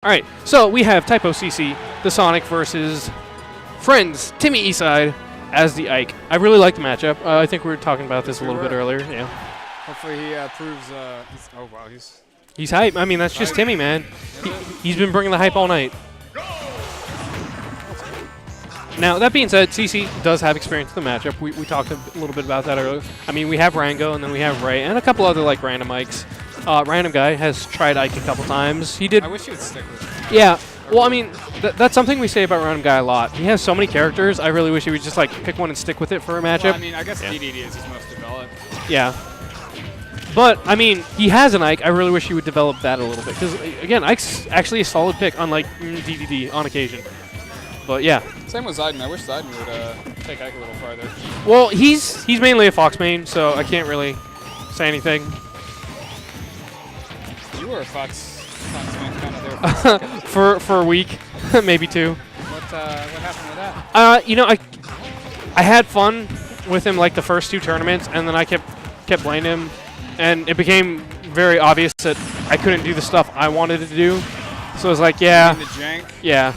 All right, so we have Typo CC, the Sonic versus Friends, TimmyEastside as the Ike. I really like the matchup. I think we were talking about this a little bit earlier. Yeah. Hopefully he proves. Oh wow, he's hype. I mean, that's just Timmy, man. He's been bringing the hype all night. Now, that being said, CC does have experience in the matchup. We talked a little bit about that earlier. I mean, we have Rango, and then we have Ray, and a couple other, like, random Ikes. Random guy has tried Ike a couple times. He did. I wish he would stick with it. Yeah. Well, I mean, that's something we say about Random Guy a lot. He has so many characters. I really wish he would just, like, pick one and stick with it for a matchup. Well, I mean, I guess DDD is his most developed. Yeah. But, I mean, he has an Ike. I really wish he would develop that a little bit. Because, again, Ike's actually a solid pick, unlike DDD on occasion. But, yeah. Same with Ziden. I wish Ziden would take Ike a little farther. Well, he's mainly a Fox main, so I can't really say anything. You were a Fox main kind of there for a week, maybe two. What happened with that? You know, I had fun with him like the first two tournaments, and then I kept blaming him, and it became very obvious that I couldn't do the stuff I wanted to do. So I was like, yeah. The jank? Yeah.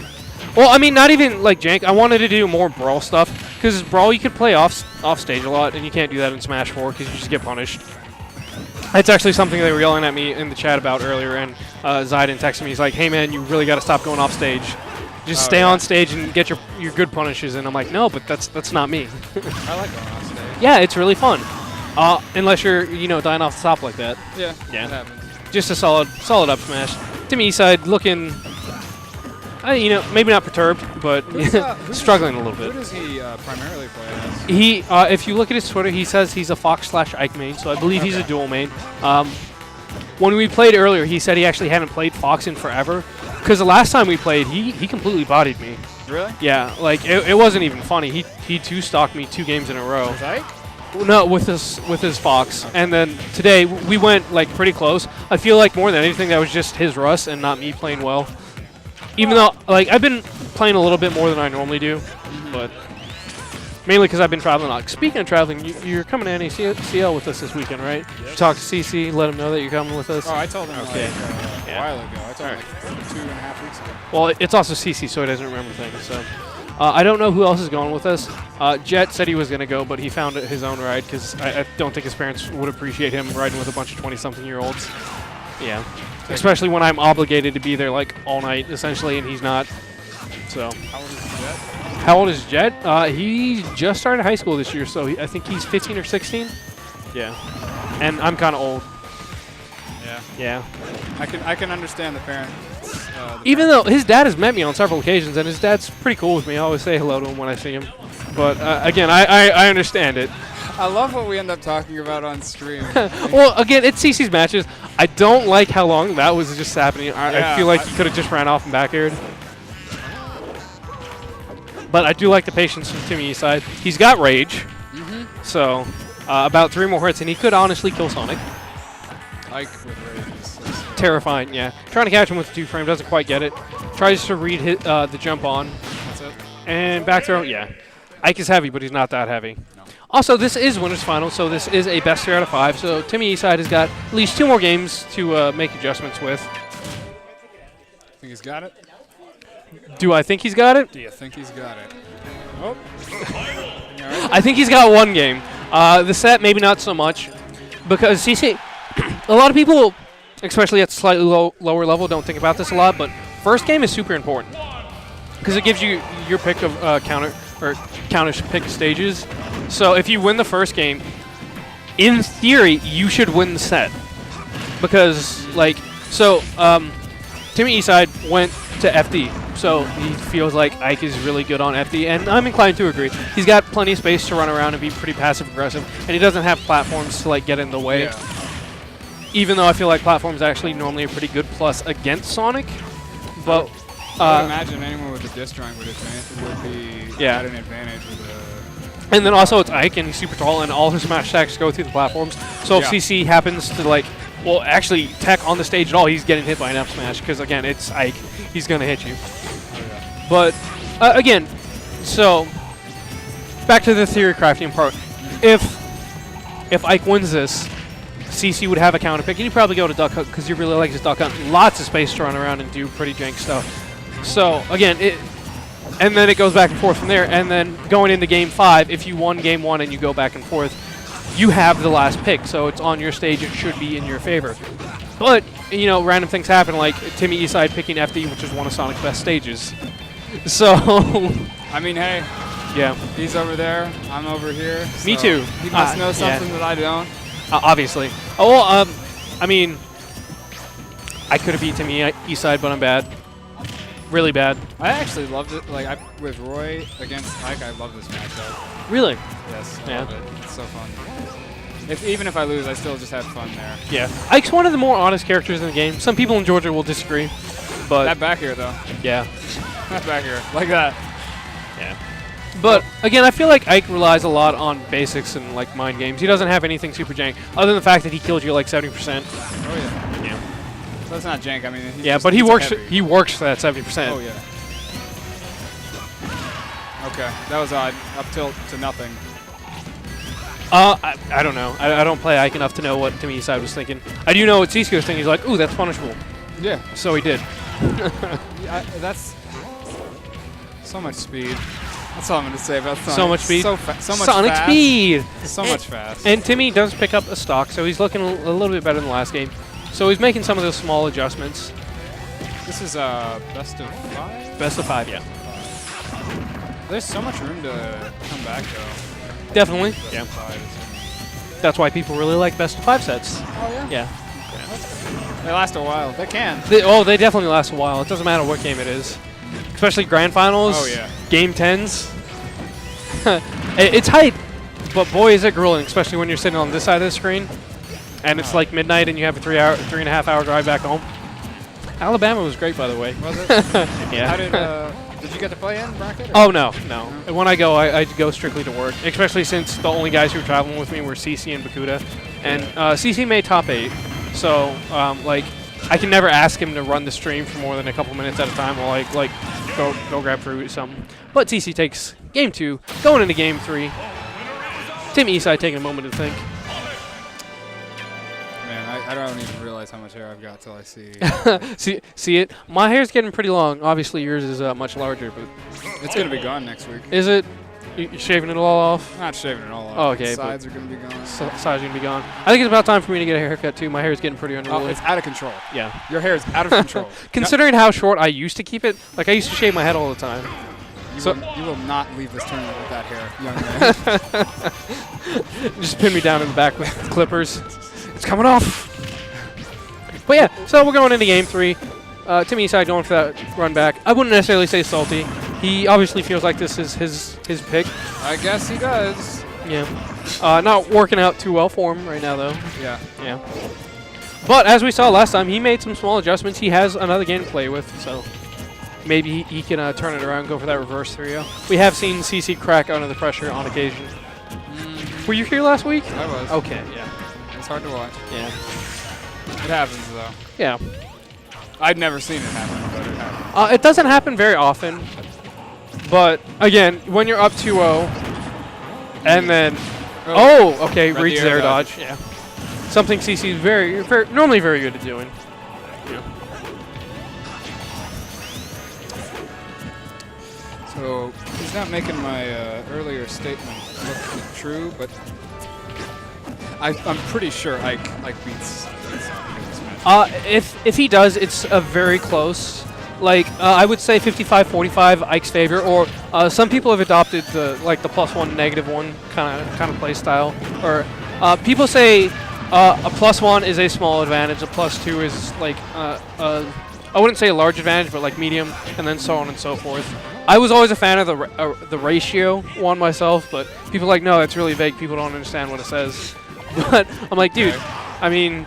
Well, I mean, not even like jank. I wanted to do more Brawl stuff, because Brawl you could play off stage a lot, and you can't do that in Smash 4 because you just get punished. It's actually something they were yelling at me in the chat about earlier, and Ziden texted me. He's like, hey, man, you really got to stop going off stage. Just stay on stage and get your good punishes. And I'm like, no, but that's not me. I like going off stage. Yeah, it's really fun. Unless you're, dying off the top like that. Yeah, yeah. It happens. Just a solid up smash. TimmyEastside looking, maybe not perturbed, but struggling a little bit. Who does he primarily play as? He, if you look at his Twitter, he says he's a Fox/Ike main, so I believe he's a dual main. When we played earlier, he said he actually hadn't played Fox in forever, because the last time we played, he completely bodied me. Really? Yeah, like it wasn't even funny. He two-stocked me 2 games in a row. With Ike? No, with his Fox. Okay. And then today we went like pretty close. I feel like more than anything that was just his Russ and not me playing well. Even though like I've been playing a little bit more than I normally do, but mainly because I've been traveling. Like, speaking of traveling, you're coming to NACL with us this weekend, right? Yep. Talk to CC, let him know that you're coming with us. Oh, I told him a while ago. I told him like 2.5 weeks ago. Well, it's also CC, so he doesn't remember things. So I don't know who else is going with us. Jet said he was going to go, but he found his own ride because I don't think his parents would appreciate him riding with a bunch of 20-something-year-olds. Yeah. Especially when I'm obligated to be there like all night, essentially, and he's not. So. How old is Jet? How old is Jet? He just started high school this year, so I think he's 15 or 16. Yeah. And I'm kind of old. Yeah. Yeah. I can understand the parents. Even though his dad has met me on several occasions, and his dad's pretty cool with me. I always say hello to him when I see him. But again, I understand it. I love what we end up talking about on stream. Well, again, it's CC's matches. I don't like how long that was just happening. I feel like he could have just ran off and back aired. But I do like the patience from TimmyEastside. He's got Rage. So about 3 more hits, and he could honestly kill Sonic. Ike with Rage is terrifying, yeah. Trying to catch him with the 2-frame, doesn't quite get it. Tries to read the jump on. That's it. And back throw, yeah. Ike is heavy, but he's not that heavy. No. Also, this is winners final, so this is a best 3 out of 5. So TimmyEastside has got at least 2 more games to make adjustments with. Think he's got it? Do I think he's got it? Do you think he's got it? Oh. I think he's got 1 game. The set, maybe not so much, because CC, a lot of people, especially at slightly lower level, don't think about this a lot, but first game is super important because it gives you your pick of counter pick stages. So if you win the first game, in theory, you should win the set because TimmyEastside went to FD. So he feels like Ike is really good on FD, and I'm inclined to agree. He's got plenty of space to run around and be pretty passive-aggressive, and he doesn't have platforms to get in the way. Yeah. Even though I feel like platforms actually normally a pretty good plus against Sonic. But I would imagine anyone with a disjoint would be at an advantage with and then also it's Ike, and he's super tall, and all his smash attacks go through the platforms. So if CC happens to actually tech on the stage at all, he's getting hit by an F smash because again, it's Ike. He's gonna hit you. But again, so back to the theory crafting part. If Ike wins this, CC would have a counter pick, and he'd probably go to Duck Hunt because he really likes his Duck Hunt. Lots of space to run around and do pretty jank stuff. So, again, and then it goes back and forth from there. And then going into Game 5, if you won Game 1 and you go back and forth, you have the last pick. So it's on your stage. It should be in your favor. But, you know, random things happen, like TimmyEastside picking FD, which is one of Sonic's best stages. So... I mean, hey. Yeah. He's over there. I'm over here. Me too. He must know something that I don't. Obviously. Oh, well, I mean, I could have beat TimmyEastside, but I'm bad. Really bad. I actually loved it. Like, with Roy against Ike, I love this matchup. Really? Yes, I love it. It's so fun. Even if I lose, I still just have fun there. Yeah. Ike's one of the more honest characters in the game. Some people in Georgia will disagree, but... That back here, though. Yeah. That back here. Like that. Yeah. But, again, I feel like Ike relies a lot on basics and, like, mind games. He doesn't have anything super jank, other than the fact that he killed you like 70%. Oh, yeah. Yeah. So that's not jank. I mean, yeah, but he works for that 70%. Oh, yeah. Okay. That was odd. Up tilt to nothing. I don't know. I don't play Ike enough to know what TimmyEastside was thinking. I do know what CC was thinking. He's like, ooh, that's punishable. Yeah. So he did. Yeah, that's so much speed. That's all I'm going to say about Sonic. So much speed. So much Sonic fast. speed. So much fast. And Timmy does pick up a stock, so he's looking a little bit better than the last game. So he's making some of those small adjustments. This is best of 5? Best of 5, yeah. There's so much room to come back, though. Definitely. Yeah. That's why people really like best of 5 sets. Oh, yeah? Yeah. They last a while. They can. They definitely last a while. It doesn't matter what game it is. Especially grand finals. Oh, yeah. Game 10s. It's hype, but boy, is it grueling, especially when you're sitting on this side of the screen. And it's like midnight and you have a 3.5 hour drive back home. Alabama was great, by the way. Was it? Yeah. How did you get to play in bracket? Oh, no. When I go, I go strictly to work, especially since the only guys who were traveling with me were CC and Bakuda. And CC made top 8, so, like, I can never ask him to run the stream for more than a couple minutes at a time while I, like, go grab fruit or something. But CC takes Game 2, going into Game 3. TimmyEastside taking a moment to think. Man, I don't even realize how much hair I've got till I see. see it? My hair's getting pretty long. Obviously, yours is much larger, but it's going to be gone next week. Is it? You shaving it all off? Not shaving it all off. Oh, okay. The sides are going to be gone. Sides are going to be gone. I think it's about time for me to get a haircut, too. My hair is getting pretty unruly. Oh, it's out of control. Yeah. Your hair is out of control. Considering how short I used to keep it, like I used to shave my head all the time. You will not leave this tournament with that hair, young man. Just pin me down in the back with clippers. It's coming off. But yeah, so we're going into Game 3. TimmyEastside going for that run back. I wouldn't necessarily say salty. He obviously feels like this is his pick. I guess he does. Yeah. Not working out too well for him right now, though. Yeah. Yeah. But as we saw last time, he made some small adjustments. He has another game to play with, so maybe he can turn it around and go for that reverse 3-0. We have seen CC crack under the pressure on occasion. Were you here last week? I was. Okay, yeah. It's hard to watch. Yeah. It happens, though. Yeah. I'd never seen it happen, but it happens. It doesn't happen very often. But, again, when you're up 2-0, and then... Oh, okay, reads their dodge. Yeah. Something CC is normally very good at doing. Yeah. So, he's not making my earlier statement look true, but I'm pretty sure Ike beats this match. If he does, it's a very close. Like I would say 55-45 Ike's favor, or some people have adopted the +1 -1 kind of play style. Or people say a +1 is a small advantage, a +2 is like I wouldn't say a large advantage, but like medium, and then so on and so forth. I was always a fan of the ratio one myself, but people are like, no, it's really vague. People don't understand what it says. But I'm like, dude, I mean,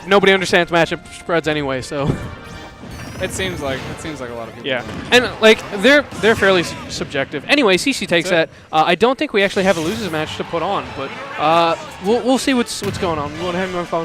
nobody understands matchup spreads anyway, so. It seems like a lot of people. Yeah, and like they're fairly subjective. Anyway, CC takes that. I don't think we actually have a losers match to put on, but we'll see what's going on. We want to have him on phone.